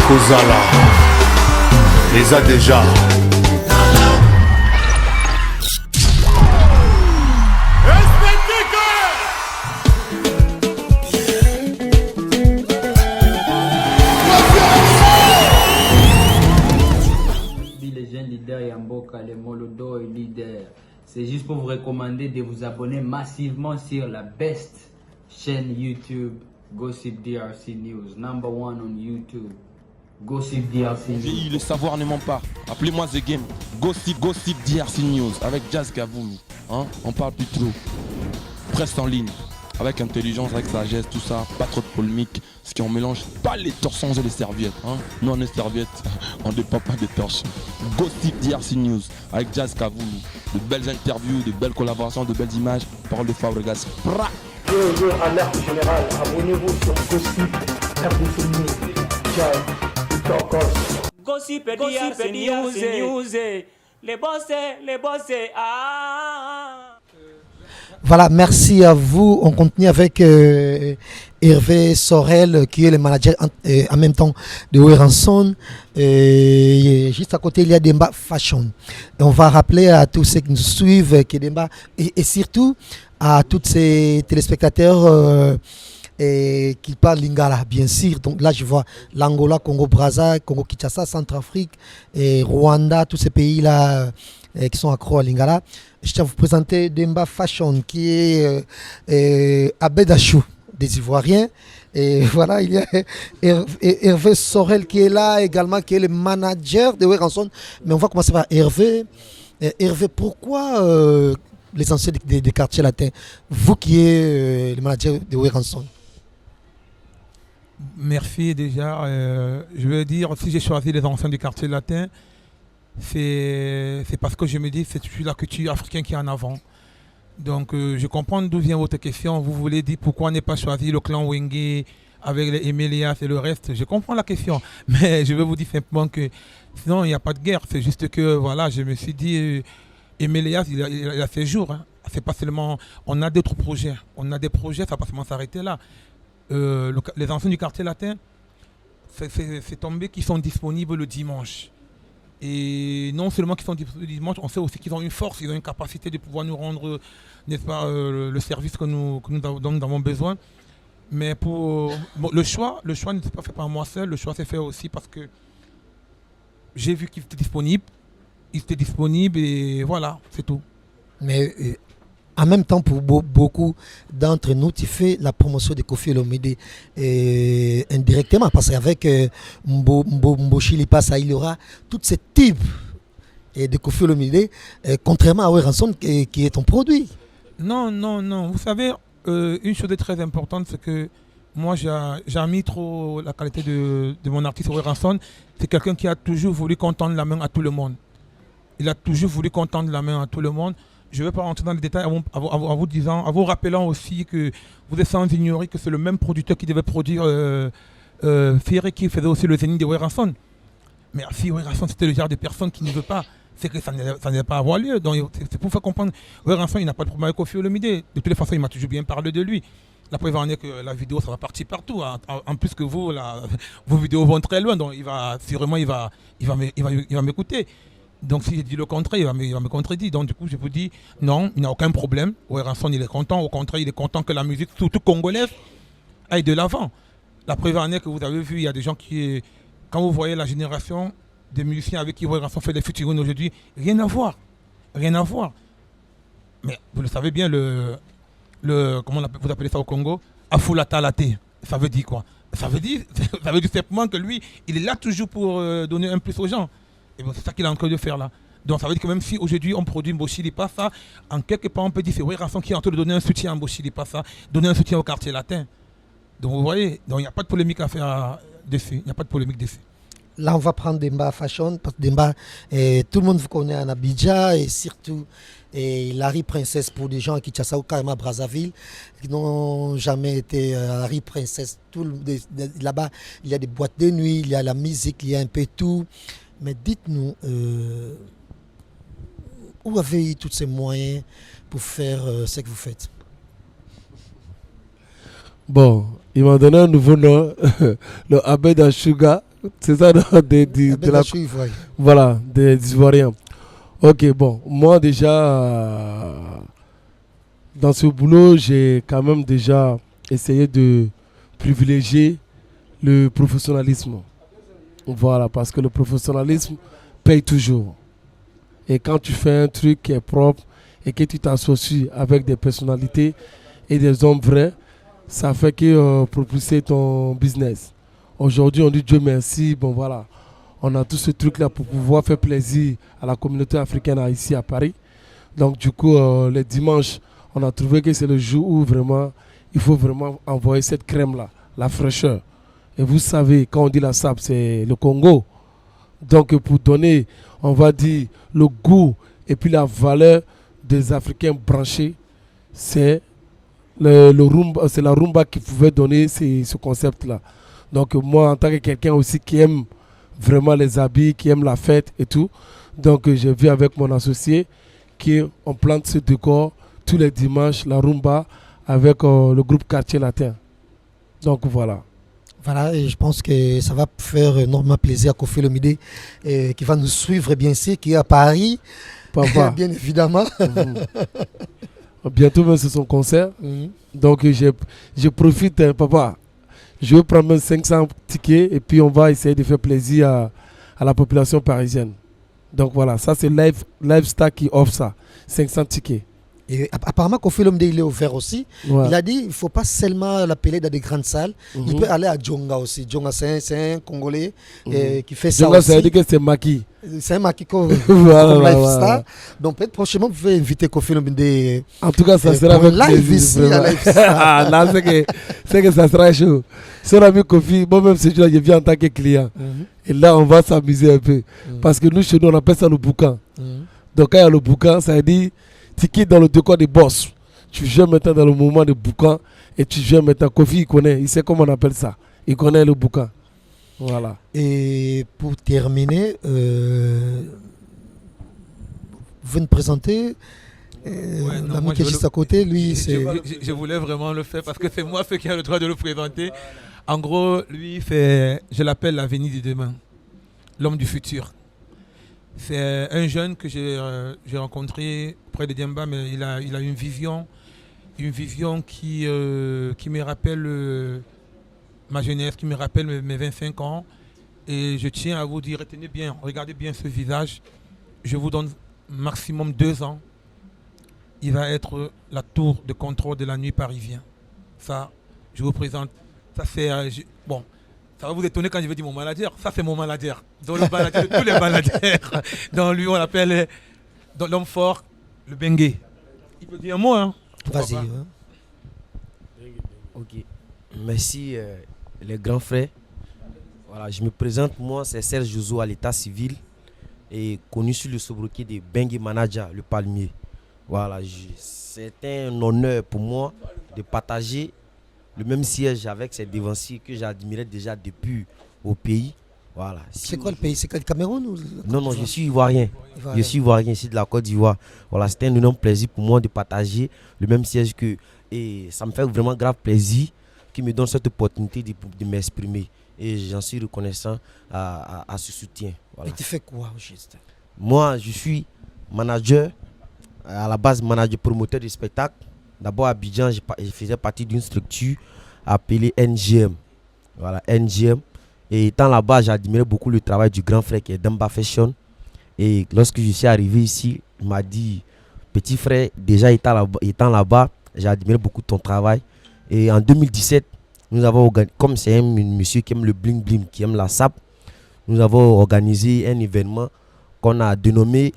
Ekozala Eza déjà Leader Yamboka, les Molodo et leader. C'est juste pour vous recommander de vous abonner massivement sur la best chaîne YouTube Gossip DRC News, number one on YouTube. Gossip DRC News. Le savoir ne ment pas. Appelez-moi The Game. Gossip DRC News avec Jazz Kavoumi. Hein? On parle plus trop. Presse en ligne. Avec intelligence, avec sagesse, tout ça, pas trop de polémique, ce qui on mélange pas les torsons et les serviettes. Hein. Nous on est serviettes, on ne dépend pas des torches. Gossip DRC News avec Jazz Kavoumi. De belles interviews, de belles collaborations, de belles images. Parole de Fabregas. Alerte générale, abonnez-vous sur Gossip DRC News. Gossip DRC News. Les boss, ah. Voilà, merci à vous. On continue avec Hervé Sorel, qui est le manager en même temps de Weranson. Juste à côté, il y a Demba Fashion. Et on va rappeler à tous ceux qui nous suivent que Demba, et surtout à tous ces téléspectateurs qui parlent lingala, bien sûr. Donc là, je vois l'Angola, Congo-Brazza, Congo-Kinshasa, Centrafrique, et Rwanda, tous ces pays-là qui sont accros à lingala. Je tiens à vous présenter Demba Fashion, qui est à Bédachou, des Ivoiriens. Et voilà, il y a Hervé Sorel qui est là également, qui est le manager de Weranson. Mais on va commencer par Hervé. Hervé, pourquoi les anciens des quartiers latins, vous qui êtes le manager de Weranson? Merci déjà. Je veux dire, si j'ai choisi les anciens du quartier latin, c'est parce que je me dis c'est la culture africaine qui est en avant. Donc je comprends d'où vient votre question. Vous voulez dire pourquoi on n'est pas choisi le clan Wenge avec les Emelias et le reste. Je comprends la question, mais je veux vous dire simplement que sinon il n'y a pas de guerre. C'est juste que voilà, je me suis dit Emelias il a ses jours. Hein. C'est pas seulement, on a d'autres projets. On a des projets, ça va pas seulement s'arrêter là. Les anciens du quartier latin, c'est tombé qu'ils sont disponibles le dimanche. Et non seulement qu'ils sont disponibles le dimanche, on sait aussi qu'ils ont une force, ils ont une capacité de pouvoir nous rendre, n'est-ce pas, le service dont nous avons besoin. Mais pour le choix ne s'est pas fait par moi seul, le choix s'est fait aussi parce que j'ai vu qu'il était disponible et voilà, c'est tout. Mais en même temps, pour beaucoup d'entre nous, tu fais la promotion de Koffi Olomide indirectement, parce qu'avec Mboshili Passa, il y aura tout ce type de Koffi Olomide, contrairement à Weranson qui est ton produit. Non. Vous savez, une chose très importante, c'est que moi, j'ai mis trop la qualité de mon artiste Weranson. C'est quelqu'un qui a toujours voulu qu'on tende la main à tout le monde. Il a toujours voulu qu'on tende la main à tout le monde. Je ne vais pas rentrer dans les détails en vous rappelant aussi que vous êtes sans ignorer que c'est le même producteur qui devait produire Ferré qui faisait aussi le Zénith de Weranson. Mais si Weranson c'était le genre de personne qui ne veut pas, c'est que ça n'allait pas avoir lieu. Donc c'est pour faire comprendre, Weranson il n'a pas de problème avec Koffi Olomide. De toutes les façons, il m'a toujours bien parlé de lui. La preuve en est que la vidéo ça va partir partout. En plus que vous, vos vidéos vont très loin, donc il va m'écouter. Donc si j'ai dit le contraire, il va me contredire. Donc du coup, je vous dis, non, il n'y a aucun problème. Weranson, il est content. Au contraire, il est content que la musique, surtout congolaise, aille de l'avant. La preuve en est que vous avez vu, il y a des gens qui... Quand vous voyez la génération des musiciens avec qui Weranson fait des featuring aujourd'hui, rien à voir. Rien à voir. Mais vous le savez bien, comment vous appelez ça au Congo? Afulata Late. Ça veut dire quoi? Ça veut dire simplement que lui, il est là toujours pour donner un plus aux gens. Et bon, c'est ça qu'il est en train de faire là. Donc ça veut dire que même si aujourd'hui on produit Mboshili Passa, en quelque part on peut dire que c'est Weranson qui est en train de donner un soutien à Mboshili Passa, donner un soutien au quartier latin. Donc vous voyez, il n'y a pas de polémique à faire dessus. Il n'y a pas de polémique dessus. Là on va prendre Demba Fashion, parce que Demba, tout le monde vous connaît en Abidjan et surtout Larry Princess pour des gens à Kinshasa ou carrément à Brazzaville qui n'ont jamais été à Larry Princess. Là-bas il y a des boîtes de nuit, il y a la musique, il y a un peu tout. Mais dites-nous, où avez-vous tous ces moyens pour faire ce que vous faites? Bon, il m'a donné un nouveau nom, le Abed Ashuga. C'est ça, non, de la... Voilà, des Ivoiriens. Ok, bon, moi déjà, dans ce boulot, j'ai quand même déjà essayé de privilégier le professionnalisme. Voilà, parce que le professionnalisme paye toujours. Et quand tu fais un truc qui est propre et que tu t'associes avec des personnalités et des hommes vrais, ça fait que propulser ton business. Aujourd'hui, on dit Dieu merci, bon voilà, on a tout ce truc-là pour pouvoir faire plaisir à la communauté africaine ici à Paris. Donc du coup, les dimanches, on a trouvé que c'est le jour où vraiment, il faut vraiment envoyer cette crème-là, la fraîcheur. Et vous savez, quand on dit la SAP, c'est le Congo. Donc pour donner, on va dire, le goût et puis la valeur des Africains branchés, c'est rumba, c'est la rumba qui pouvait donner ce concept-là. Donc moi, en tant que quelqu'un aussi qui aime vraiment les habits, qui aime la fête et tout, donc je vis avec mon associé qu'on plante ce décor tous les dimanches, la rumba, avec le groupe Quartier Latin. Donc voilà. Voilà, et je pense que ça va faire énormément plaisir à Kofi Olomide qui va nous suivre bien sûr, qui est à Paris, Papa. bien évidemment. Bientôt même c'est son concert. Donc je profite, papa. Je vais prendre 500 tickets et puis on va essayer de faire plaisir à la population parisienne. Donc voilà, ça c'est Livestar qui offre ça, 500 tickets. Et apparemment, Kofi Olomide, il est ouvert aussi. Ouais. Il a dit qu'il ne faut pas seulement l'appeler dans des grandes salles. Il peut aller à Djonga aussi. Djonga, c'est un Congolais qui fait ça Djonga, aussi. ça veut dire que c'est Maki. C'est un Maki comme voilà, Livestar. Donc peut-être prochainement, vous pouvez inviter Kofi Olomide. En tout cas, ça sera avec live ici à Livestar. Là, c'est que ça sera chaud. Son ami Kofi, moi-même, ce jour-là, je viens en tant que client. Et là, on va s'amuser un peu. Parce que nous, chez nous, on appelle ça le boucan. Donc quand il y a le boucan, ça veut dire... Tu quittes dans le décor des boss. Tu viens maintenant dans le moment de boucan et tu viens maintenant. Kofi, il connaît, il sait comment on appelle ça. Il connaît le boucan. Voilà. Et pour terminer, vous nous présentez l'ami qui est juste à côté. Lui, je voulais vraiment le faire parce que c'est moi qui ai le droit de le présenter. En gros, lui, je l'appelle l'avenir de demain, l'homme du futur. C'est un jeune que j'ai rencontré près de Diamba, mais il a une vision qui me rappelle ma jeunesse, qui me rappelle mes 25 ans. Et je tiens à vous dire, retenez bien, regardez bien ce visage. Je vous donne maximum 2 ans. Il va être la tour de contrôle de la nuit parisien. Ça, je vous présente. Ça, c'est... bon. Ça va vous étonner quand je vais dire mon manager. Ça, c'est mon manager. Donc, le manager de tous les managers. Donc, lui, on l'appelle l'homme fort, le Bengue. Il peut dire un mot, hein. Vas-y. Ok. Merci, les grands frères. Voilà, je me présente. Moi, c'est Serge Jouzou à l'état civil et connu sur le sobriquet de Bengue Manager, le palmier. Voilà, c'est un honneur pour moi de partager le même siège avec ces dévanciers que j'admirais déjà depuis au pays. Voilà. C'est quoi le pays? C'est le Cameroun ou... Non, je suis ivoirien. Je suis ivoirien, ici de la Côte d'Ivoire. Voilà, c'était un énorme plaisir pour moi de partager le même siège que... Et ça me fait vraiment grave plaisir qui me donne cette opportunité de m'exprimer. Et j'en suis reconnaissant à ce soutien. Voilà. Et tu fais quoi juste? Moi, je suis manager, à la base manager promoteur de spectacle. D'abord à Abidjan, je faisais partie d'une structure appelée NGM. Voilà, NGM. Et étant là-bas, j'admirais beaucoup le travail du grand frère qui est Damba Fashion. Et lorsque je suis arrivé ici, il m'a dit, petit frère, déjà étant là-bas, j'admirais beaucoup ton travail. Et en 2017, nous avons organisé, comme c'est un monsieur qui aime le bling bling, qui aime la SAP, nous avons organisé un événement qu'on a dénommé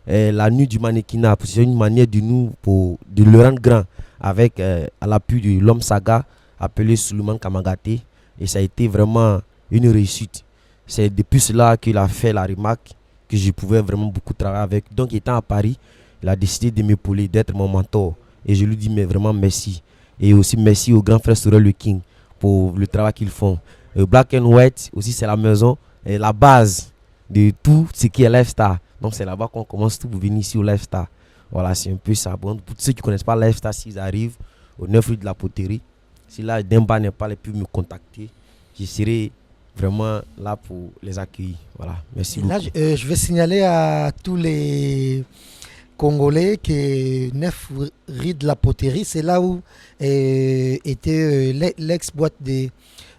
la nuit du mannequinat. C'est une manière de le rendre grand avec à l'appui de l'homme saga appelé Suleiman Kamagaté. Et ça a été vraiment une réussite. C'est depuis cela qu'il a fait la remarque que je pouvais vraiment beaucoup travailler avec. Donc étant à Paris, il a décidé de m'épauler, d'être mon mentor. Et je lui dis mais vraiment merci. Et aussi merci au grand frère Sorel le King pour le travail qu'ils font. Black and White aussi c'est la maison et la base de tout ce qui est Livestar. Donc c'est là-bas qu'on commence tout pour venir ici au Livestar. Voilà, c'est un peu ça. Bon, pour ceux qui ne connaissent pas Livestar, s'ils arrivent au 9 rue de la Poterie, si là Demba n'est pas là, ils peuvent me contacter. Je serai vraiment là pour les accueillir. Voilà, merci beaucoup. Là, je vais signaler à tous les Congolais que 9 rue de la Poterie, c'est là où était l'ex-boîte de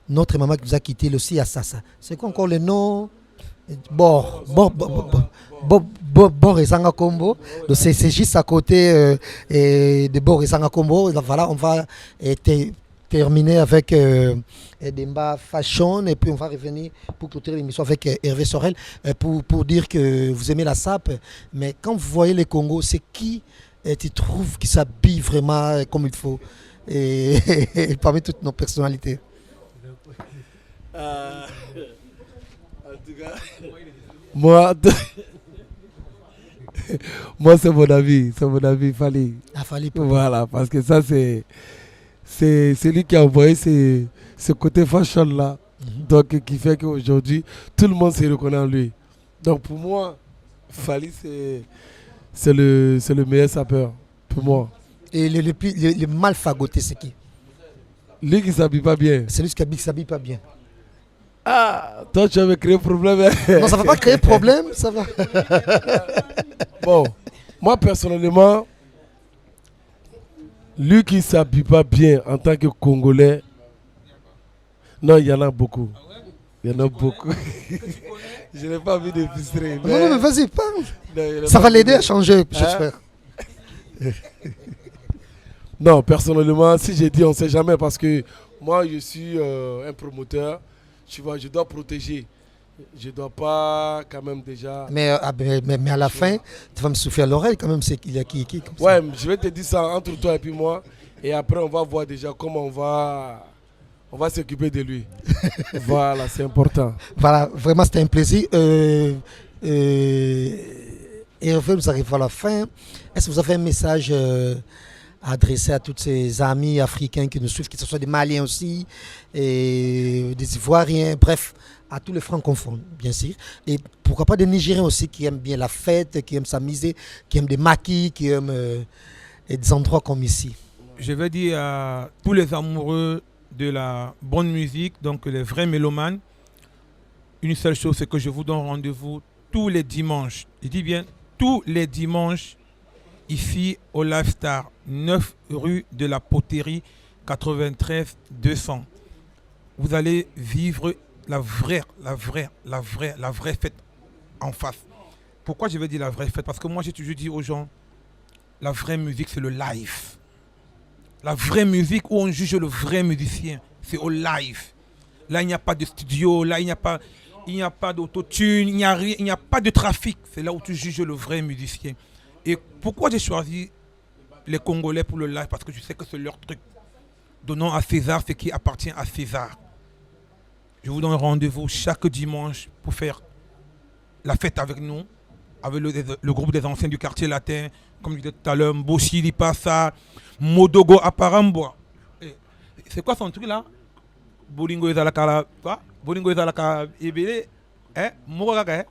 notre maman qui nous a quitté aussi à Sassa. C'est quoi encore le nom? Bord Ezanga Combo. Donc c'est juste à côté de Bord Ezanga Combo. Voilà, on va terminer avec Demba Fashion et puis on va revenir pour clôturer l'émission avec Hervé Sorel pour dire que vous aimez la SAP. Mais quand vous voyez les Congos, c'est qui tu trouves qui s'habille vraiment comme il faut et parmi toutes nos personnalités? Moi, c'est mon avis, Fally. Fally. Voilà, parce que ça c'est lui qui a envoyé ce côté fashion là, donc qui fait qu'aujourd'hui tout le monde se reconnaît en lui. Donc pour moi, Fally c'est le meilleur sapeur pour moi. Et le mal fagoté, c'est qui? Lui qui s'habille pas bien. C'est lui qui s'habille pas bien. Ah, toi tu avais créé problème. Non, ça va pas créer problème, ça va. Bon, moi personnellement, lui qui s'habille pas bien en tant que Congolais, non, il y en a beaucoup. Il y en a beaucoup. Je n'ai pas envie de frustrer. Non, mais vas-y, parle. Ça va l'aider à changer, j'espère. Non, personnellement, si j'ai dit, on ne sait jamais parce que moi, je suis un promoteur. Tu vois, je dois protéger. Je ne dois pas quand même déjà... Mais à la fin, tu vas me souffler à l'oreille quand même, c'est qu'il y a qui comme ça. Ouais, je vais te dire ça entre toi et puis moi. Et après, on va voir déjà comment on va s'occuper de lui. Voilà, c'est important. Voilà, vraiment, c'était un plaisir. Hervé, nous arrivons à la fin. Est-ce que vous avez un message adressé à tous ces amis africains qui nous suivent, que ce soit des Maliens aussi, et des Ivoiriens, bref, à tous les francophones, bien sûr. Et pourquoi pas des Nigériens aussi qui aiment bien la fête, qui aiment s'amuser, qui aiment des maquis, qui aiment des endroits comme ici. Je vais dire à tous les amoureux de la bonne musique, donc les vrais mélomanes, une seule chose, c'est que je vous donne rendez-vous tous les dimanches. Je dis bien tous les dimanches, ici au Lifestar, 9 rue de la Poterie, 93 200. Vous allez vivre la vraie fête en face. Pourquoi je vais dire la vraie fête? Parce que moi j'ai toujours dit aux gens, la vraie musique c'est le live. La vraie musique où on juge le vrai musicien, c'est au live. Là il n'y a pas de studio, là il n'y a pas d'autotune, il n'y a pas de trafic. C'est là où tu juges le vrai musicien. Et pourquoi j'ai choisi les Congolais pour le live? Parce que je sais que c'est leur truc. Donnons à César ce qui appartient à César. Je vous donne rendez-vous chaque dimanche pour faire la fête avec nous, avec le groupe des anciens du quartier latin, comme je disais tout à l'heure, Mboshi Lipasa, Modogo Aparamboa. C'est quoi son truc là? Bolingo Ezalaka, quoi? Bolingo Ezalaka, Ebele, Moraga,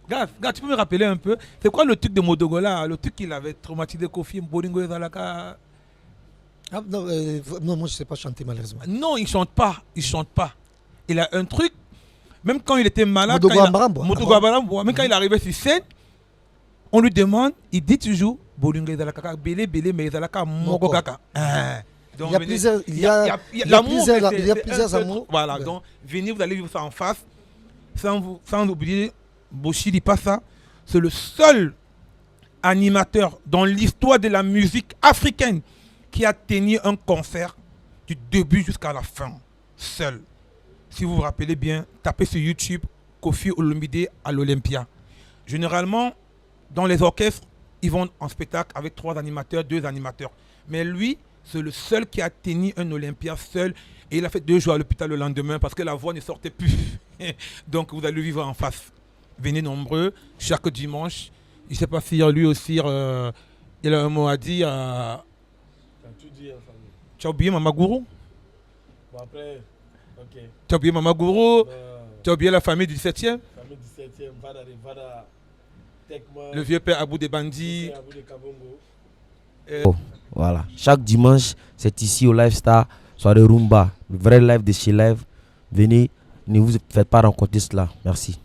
Gars, tu peux me rappeler un peu, c'est quoi le truc de Modogo là, le truc qu'il avait traumatisé Kofi, Bolingo Ezalaka? Ah, non, moi je ne sais pas chanter malheureusement. Non, il ne chante pas. Il a un truc, même quand il était malade, Modogo Abaramboa, même quand il arrivait sur scène, on lui demande, il dit toujours Bolingo Ezalaka, Bele Bele, mais Ezalaka Moko Kaka. Il y a plusieurs amours. Voilà, donc venez, vous allez vivre ça en face, sans oublier Mboshi Lipasa, c'est le seul animateur dans l'histoire de la musique africaine qui a tenu un concert du début jusqu'à la fin, seul. Si vous vous rappelez bien, tapez sur YouTube Kofi Olomide à l'Olympia. Généralement, dans les orchestres, ils vont en spectacle avec 3 animateurs, 2 animateurs. Mais lui, c'est le seul qui a tenu un Olympia seul. Et il a fait 2 jours à l'hôpital le lendemain parce que la voix ne sortait plus. Donc vous allez le vivre en face. Venez nombreux, chaque dimanche. Je ne sais pas si lui aussi, il a un mot à dire. Tu as oublié Mama Gourou? Bon après, ok. Tu as oublié Mama Gourou? Tu as oublié la famille du 17e? Famille du 17e, Vada, Tekma, le vieux père Abou des Bandits. Voilà. Chaque dimanche, c'est ici au Lifestar, soirée Rumba, le vrai live de chez Live. Venez ne vous faites pas rencontrer cela. Merci.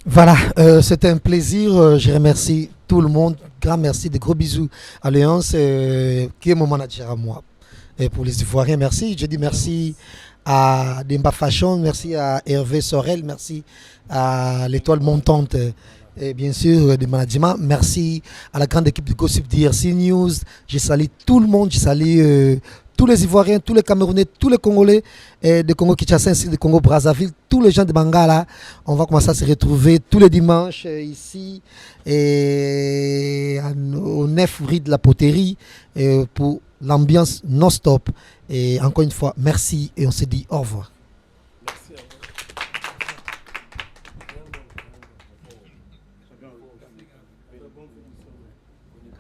Voilà, c'était un plaisir. Je remercie tout le monde. Grand merci, de gros bisous à Léonce, qui est mon manager à moi. Et pour les Ivoiriens, merci. Je dis merci à Demba Fashion, merci à Hervé Sorel, merci à l'Étoile Montante et bien sûr du management. Merci à la grande équipe de Gossip DRC News. Je salue tout le monde, je salue tous les Ivoiriens, tous les Camerounais, tous les Congolais de Congo-Kinshasa ainsi de Congo-Brazzaville, tous les gens de Bangala. On va commencer à se retrouver tous les dimanches ici et au 9 rue de la Poterie pour l'ambiance non-stop. Et encore une fois, merci et on se dit au revoir.